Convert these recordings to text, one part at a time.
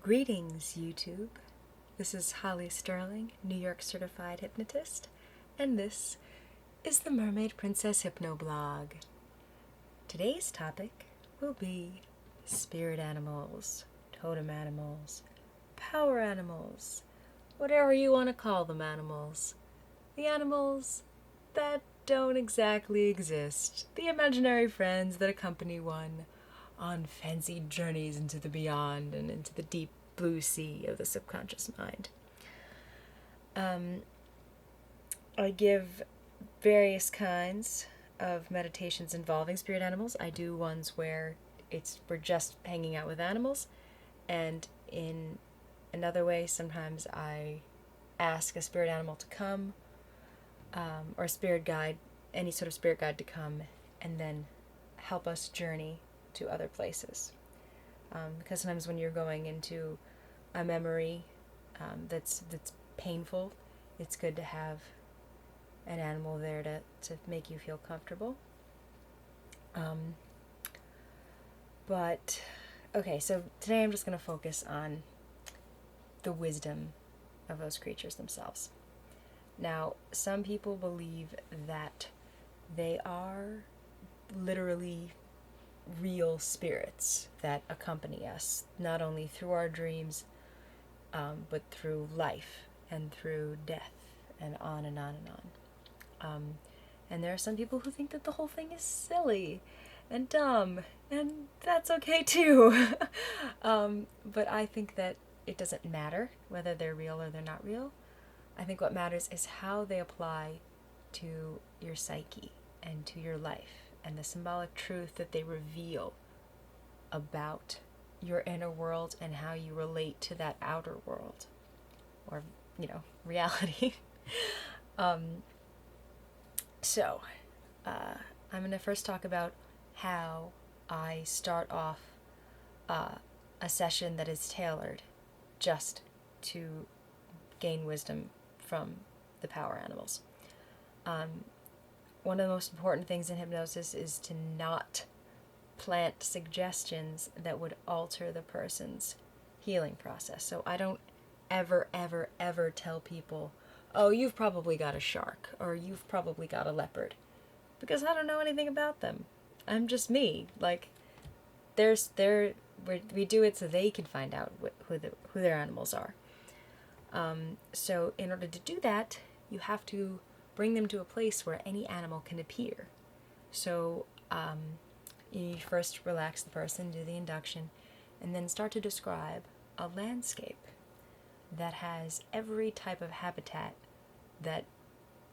Greetings, YouTube. This is Holly Sterling, New York certified hypnotist, and this is the Mermaid Princess Hypnoblog. Today's topic will be spirit animals, totem animals, power animals, whatever you want to call them animals. The animals that don't exactly exist, the imaginary friends that accompany one on fancied journeys into the beyond and into the deep blue sea of the subconscious mind. I give various kinds of meditations involving spirit animals. I do ones where we're just hanging out with animals, and in another way, sometimes I ask a spirit animal to come, or a spirit guide, any sort of spirit guide to come, and then help us journey to other places. Because sometimes when you're going into a memory that's painful, it's good to have an animal there to make you feel comfortable. Okay, so today I'm just going to focus on the wisdom of those creatures themselves. Now, some people believe that they are literally real spirits that accompany us, not only through our dreams, but through life and through death, and on and on and on. And there are some people who think that the whole thing is silly and dumb, and that's okay too. But I think that it doesn't matter whether they're real or they're not real. I think what matters is how they apply to your psyche and to your life, and the symbolic truth that they reveal about your inner world and how you relate to that outer world, or, reality. So, I'm going to first talk about how I start off a session that is tailored just to gain wisdom from the power animals. One of the most important things in hypnosis is to not plant suggestions that would alter the person's healing process. So I don't ever tell people, oh, you've probably got a shark, or you've probably got a leopard, because I don't know anything about them. I'm just me. Like, we do it so they can find out who their animals are. So in order to do that, you have to bring them to a place where any animal can appear. So you first relax the person, do the induction, and then start to describe a landscape that has every type of habitat that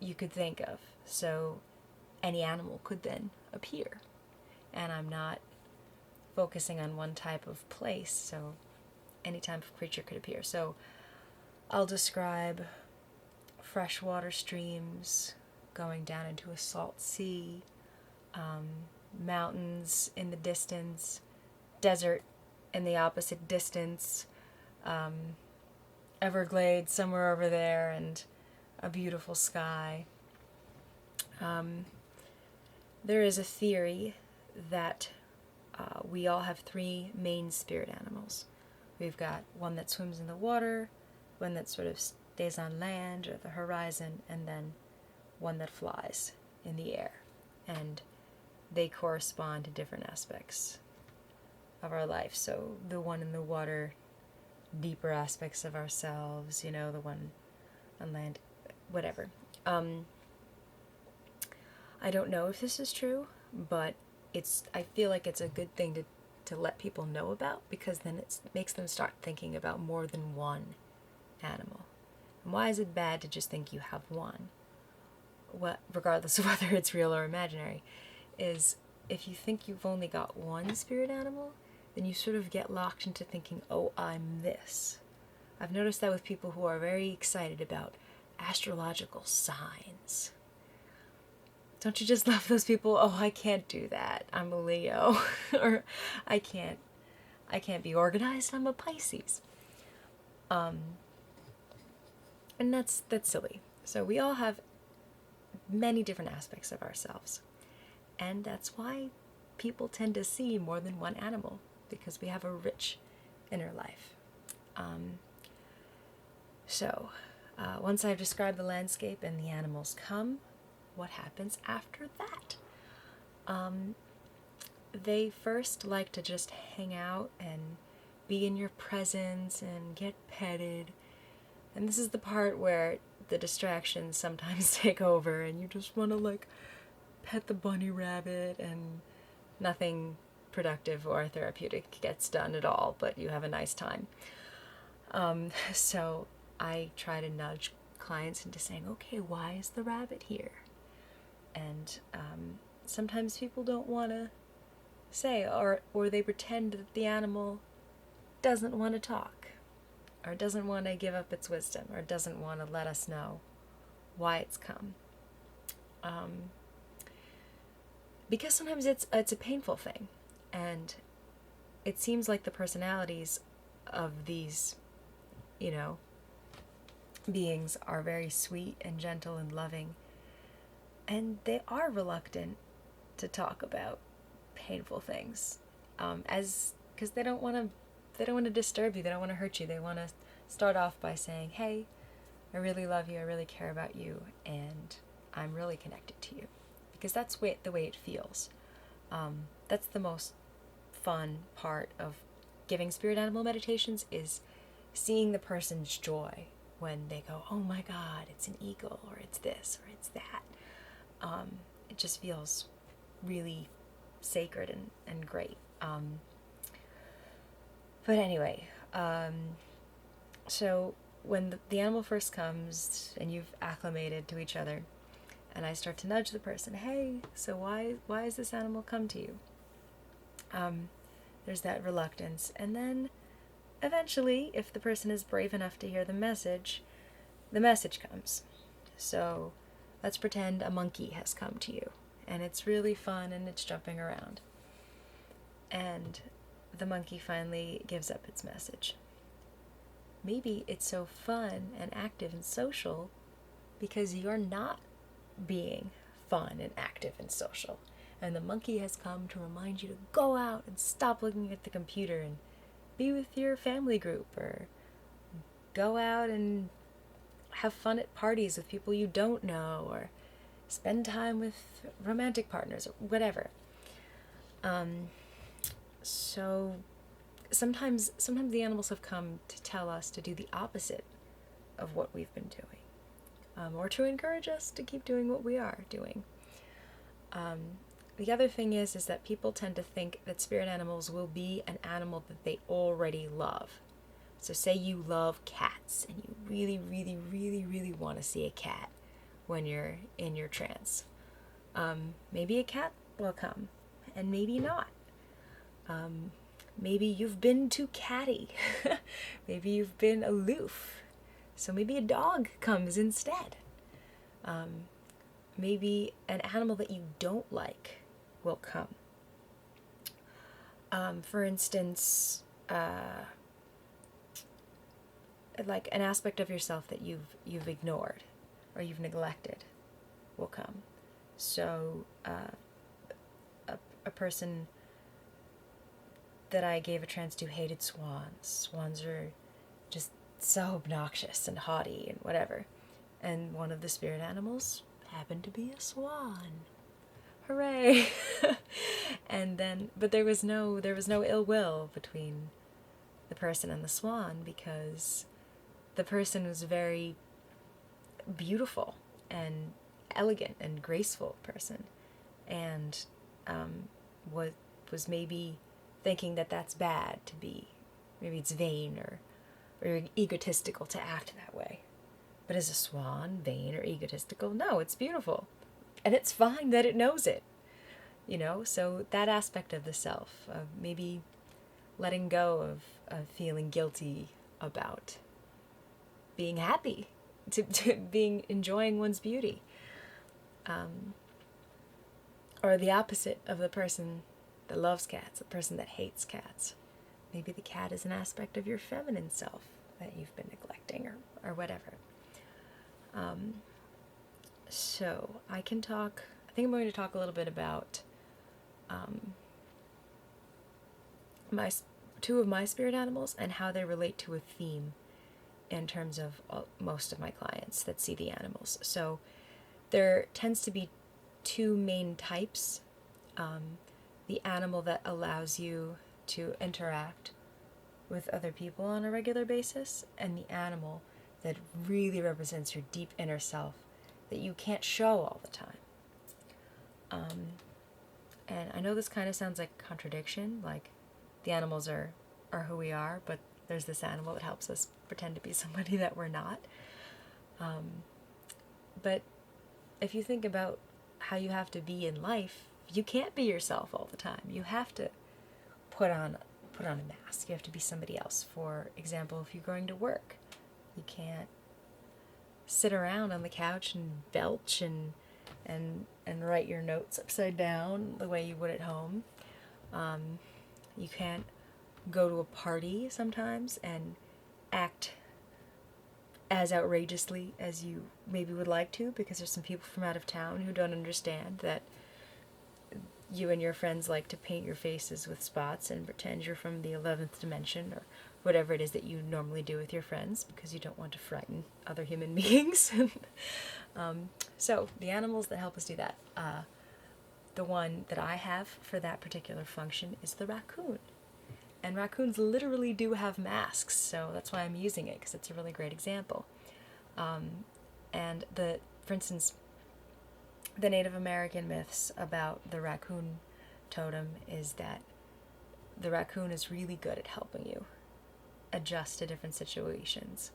you could think of. So any animal could then appear. And I'm not focusing on one type of place, so any type of creature could appear. So I'll describe freshwater streams going down into a salt sea, mountains in the distance, desert in the opposite distance, Everglades somewhere over there, and a beautiful sky. There is a theory that we all have three main spirit animals. We've got one that swims in the water, one that sort of stays on land or the horizon, and then one that flies in the air. And they correspond to different aspects of our life. So the one in the water, deeper aspects of ourselves, the one on land, whatever. I don't know if this is true, but I feel like it's a good thing to let people know about, because then it makes them start thinking about more than one animal. And why is it bad to just think you have one? Well, regardless of whether it's real or imaginary, is if you think you've only got one spirit animal, then you sort of get locked into thinking, oh, I'm this. I've noticed that with people who are very excited about astrological signs. Don't you just love those people? Oh, I can't do that, I'm a Leo. Or I can't be organized, I'm a Pisces. And that's silly. So we all have many different aspects of ourselves. And that's why people tend to see more than one animal, because we have a rich inner life. So, once I've described the landscape and the animals come, what happens after that? They first like to just hang out and be in your presence and get petted. And this is the part where the distractions sometimes take over and you just want to like pet the bunny rabbit and nothing productive or therapeutic gets done at all, but you have a nice time. So I try to nudge clients into saying, okay, why is the rabbit here? And sometimes people don't want to say, or they pretend that the animal doesn't want to talk, or doesn't want to give up its wisdom, or doesn't want to let us know why it's come. Because sometimes it's a painful thing, and it seems like the personalities of these, beings are very sweet and gentle and loving, and they are reluctant to talk about painful things, because they don't want to disturb you, they don't want to hurt you. They want to start off by saying, hey, I really love you, I really care about you, and I'm really connected to you, because that's the way it feels. That's the most fun part of giving spirit animal meditations, is seeing the person's joy when they go, oh my God, it's an eagle, or it's this, or it's that. It just feels really sacred and great. But anyway, so when the animal first comes and you've acclimated to each other, and I start to nudge the person, hey, so why has this animal come to you? There's that reluctance, and then eventually, if the person is brave enough to hear the message comes. So let's pretend a monkey has come to you, and it's really fun and it's jumping around. And the monkey finally gives up its message. Maybe it's so fun and active and social because you're not being fun and active and social. And the monkey has come to remind you to go out and stop looking at the computer and be with your family group, or go out and have fun at parties with people you don't know, or spend time with romantic partners, or whatever. So sometimes the animals have come to tell us to do the opposite of what we've been doing, or to encourage us to keep doing what we are doing. The other thing is that people tend to think that spirit animals will be an animal that they already love. So say you love cats and you really, really, really, really want to see a cat when you're in your trance. Maybe a cat will come, and maybe not. Maybe you've been too catty. Maybe you've been aloof. So maybe a dog comes instead. Maybe an animal that you don't like will come. For instance, like an aspect of yourself that you've ignored or you've neglected will come. So a person that I gave a trance to hated swans. Swans are just so obnoxious and haughty and whatever. And one of the spirit animals happened to be a swan. Hooray! But there was no ill will between the person and the swan, because the person was a very beautiful and elegant and graceful person, and was maybe thinking that that's bad to be, maybe it's vain or egotistical to act that way. But is a swan vain or egotistical? No, it's beautiful. And it's fine that it knows it. So that aspect of the self, of maybe letting go of feeling guilty about being happy, to being enjoying one's beauty. Or the opposite of the person that loves cats, the person that hates cats. Maybe the cat is an aspect of your feminine self that you've been neglecting, or whatever. So I think I'm going to talk a little bit about my two of my spirit animals and how they relate to a theme in terms of most of my clients that see the animals. So there tends to be two main types. The animal that allows you to interact with other people on a regular basis, and the animal that really represents your deep inner self that you can't show all the time. And I know this kind of sounds like contradiction, like the animals are who we are, but there's this animal that helps us pretend to be somebody that we're not. But if you think about how you have to be in life, you can't be yourself all the time. You have to put on a mask. You have to be somebody else. For example, if you're going to work, you can't sit around on the couch and belch and write your notes upside down the way you would at home. You can't go to a party sometimes and act as outrageously as you maybe would like to, because there's some people from out of town who don't understand that you and your friends like to paint your faces with spots and pretend you're from the 11th dimension or whatever it is that you normally do with your friends, because you don't want to frighten other human beings. So the animals that help us do that, the one that I have for that particular function is the raccoon. And raccoons literally do have masks, so that's why I'm using it, because it's a really great example. And for instance, the Native American myths about the raccoon totem is that the raccoon is really good at helping you adjust to different situations,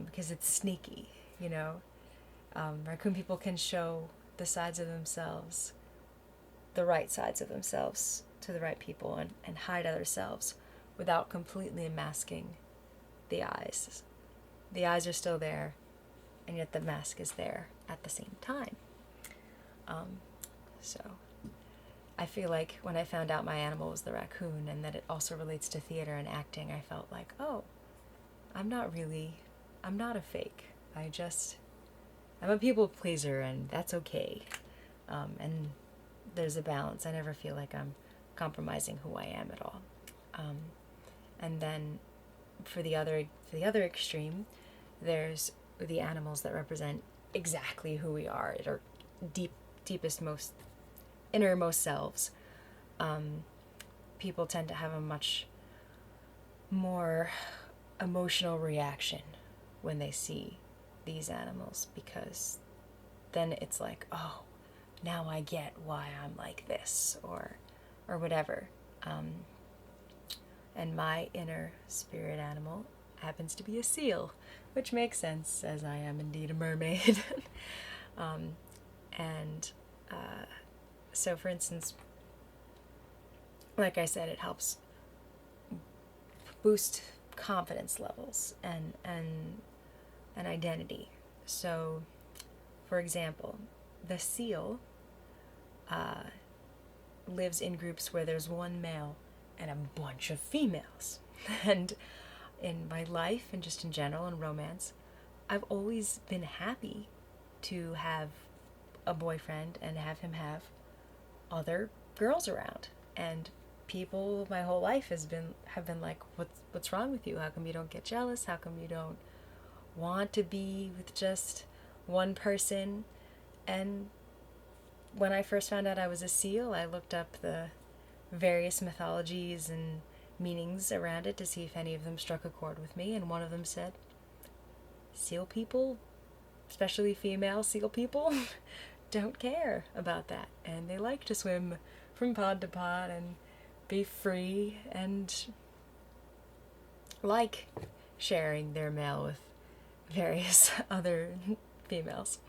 because it's sneaky, you know. Raccoon people can show the sides of themselves, the right sides of themselves, to the right people, and hide other selves without completely masking the eyes. The eyes are still there, and yet the mask is there at the same time. So I feel like when I found out my animal was the raccoon and that it also relates to theater and acting, I felt like, oh, I'm not a fake. I'm a people pleaser, and that's okay. And there's a balance. I never feel like I'm compromising who I am at all. And then for the other extreme, there's the animals that represent exactly who we are, at our deepest, most innermost selves. People tend to have a much more emotional reaction when they see these animals, because then it's like, oh, now I get why I'm like this, or whatever. And my inner spirit animal happens to be a seal, which makes sense, as I am indeed a mermaid. So for instance, like I said, it helps boost confidence levels and identity. So, for example, the seal lives in groups where there's one male and a bunch of females. And in my life, and just in general in romance, I've always been happy to have a boyfriend and have him have other girls around. And people my whole life have been like, what's wrong with you? How come you don't get jealous? How come you don't want to be with just one person? And when I first found out I was a seal, I looked up the various mythologies and meanings around it to see if any of them struck a chord with me, and one of them said, seal people, especially female seal people, don't care about that, and they like to swim from pod to pod and be free and like sharing their male with various other females,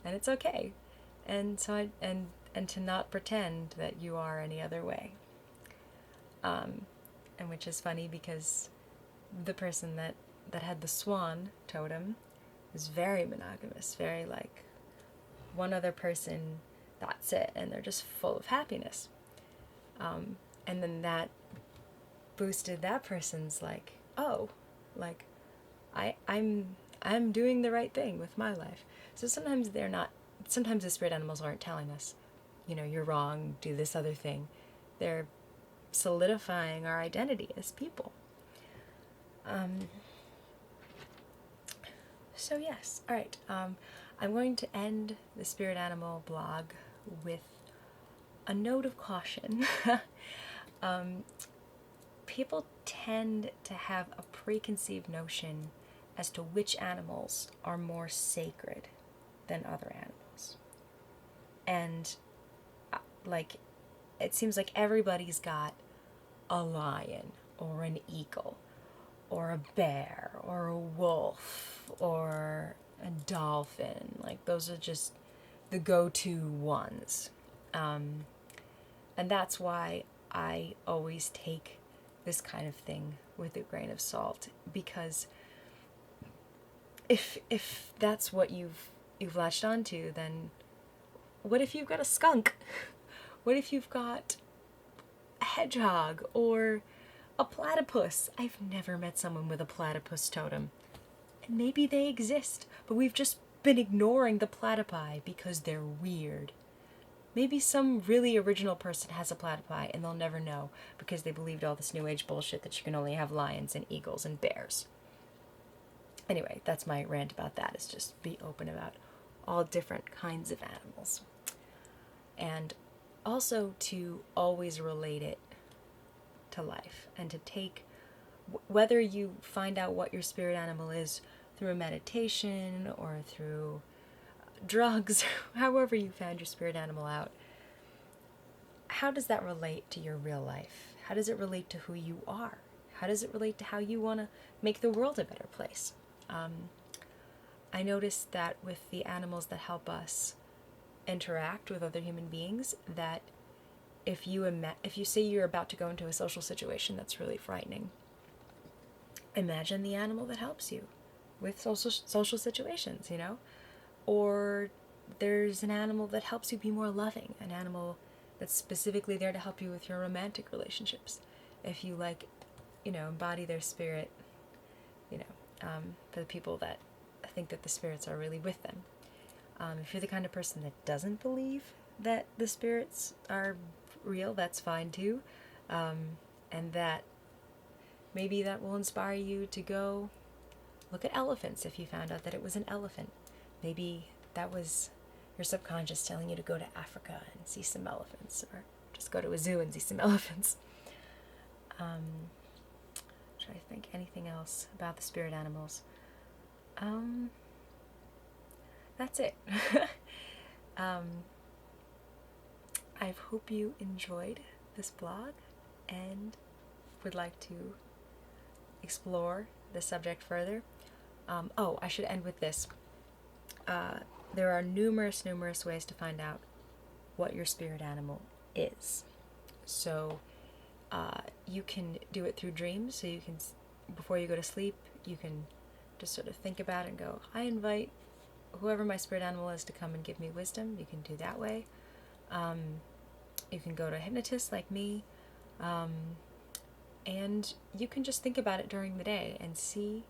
and it's okay. And so and to not pretend that you are any other way. And which is funny, because the person that had the swan totem was very monogamous, very like one other person, that's it, and they're just full of happiness. And then that boosted that person's like, oh, like I'm doing the right thing with my life. So sometimes the spirit animals aren't telling us, you know, you're wrong, do this other thing. They're solidifying our identity as people. So yes, all right. I'm going to end the Spirit Animal blog with a note of caution. People tend to have a preconceived notion as to which animals are more sacred than other animals. And like, it seems like everybody's got a lion or an eagle or a bear or a wolf or a dolphin. Like, those are just the go-to ones. And that's why I always take this kind of thing with a grain of salt, because if that's what you've latched onto, then what if you've got a skunk? What if you've got a hedgehog or a platypus? I've never met someone with a platypus totem. And maybe they exist, but we've just been ignoring the platypi because they're weird. Maybe some really original person has a platypi and they'll never know because they believed all this new age bullshit that you can only have lions and eagles and bears. Anyway, that's my rant about that, is just be open about all different kinds of animals. And also to always relate it to life, and to take, whether you find out what your spirit animal is through a meditation or through drugs, however you found your spirit animal out, how does that relate to your real life? How does it relate to who you are? How does it relate to how you want to make the world a better place? I noticed that with the animals that help us interact with other human beings, that if you say you're about to go into a social situation that's really frightening, imagine the animal that helps you with social situations, you know? Or there's an animal that helps you be more loving, an animal that's specifically there to help you with your romantic relationships. If you embody their spirit, for the people that think that the spirits are really with them. If you're the kind of person that doesn't believe that the spirits are real, that's fine too. And that maybe that will inspire you to go look at elephants if you found out that it was an elephant. Maybe that was your subconscious telling you to go to Africa and see some elephants, or just go to a zoo and see some elephants. Try to think anything else about the spirit animals. That's it. I hope you enjoyed this blog and would like to explore the subject further. I should end with this. There are numerous ways to find out what your spirit animal is. So you can do it through dreams. So you can, before you go to sleep, you can just sort of think about it and go, I invite whoever my spirit animal is to come and give me wisdom. You can do that way. You can go to a hypnotist like me, and you can just think about it during the day and see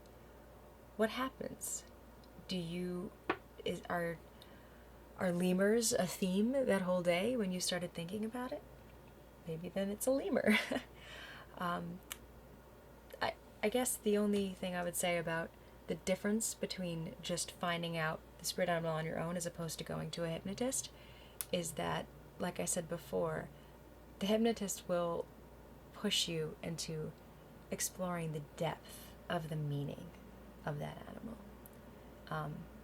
what happens. Are lemurs a theme that whole day when you started thinking about it? Maybe then it's a lemur. I guess the only thing I would say about the difference between just finding out the spirit animal on your own as opposed to going to a hypnotist is that, like I said before, the hypnotist will push you into exploring the depth of the meaning of that animal,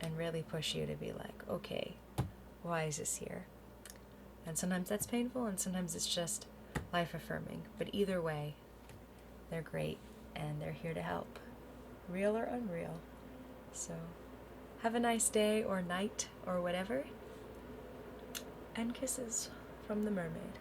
and really push you to be like, okay, why is this here? And sometimes that's painful, and sometimes it's just life-affirming. But either way, they're great, and they're here to help, real or unreal. So have a nice day or night or whatever, and kisses from the mermaid.